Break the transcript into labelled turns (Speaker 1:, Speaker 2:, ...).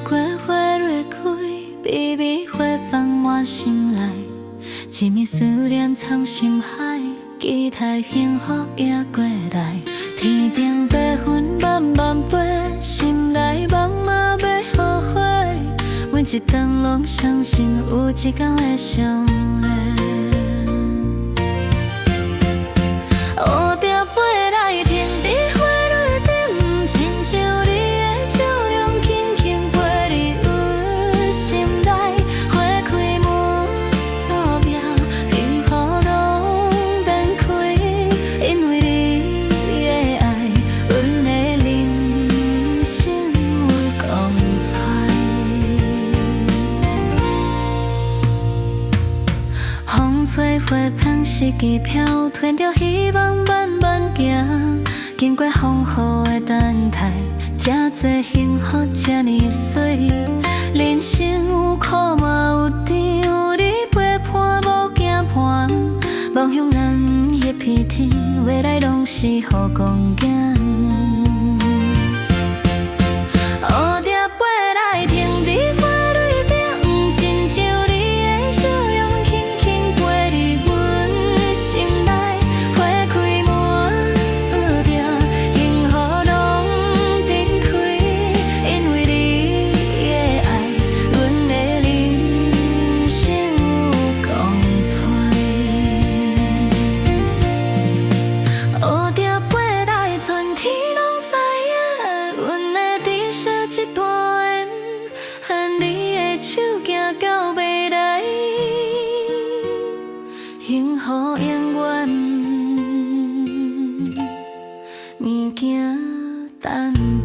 Speaker 1: 过花蕊开，微微花放满心内，一面思念藏心海，期待幸福也过来。天顶白云慢慢飞，心内梦嘛要后悔。每一顿拢相信有一天会相会。乌蝶飞来停伫花蕊顶，亲像你的笑容轻轻飞入阮心内。花开满山壁，幸福拢展开，因为你的爱，阮的人生有光彩。风吹花香，四季飘，拖着希望慢慢行。经过风雨的等待，这多幸福，这呢水。人生有苦嘛有甜，有你陪伴，无惊伴。梦想咱迄片天，未来拢是雨光景。乌蝶飞来停伫花蕊顶，亲像你的笑容轻轻飞入阮心内。花开满山壁，幸福拢展开，因为你的爱，阮的人生有光彩。乌蝶飞来，全天拢知影，阮的伫写一段缘，牵你的手行到未来，幸福永远，物件等。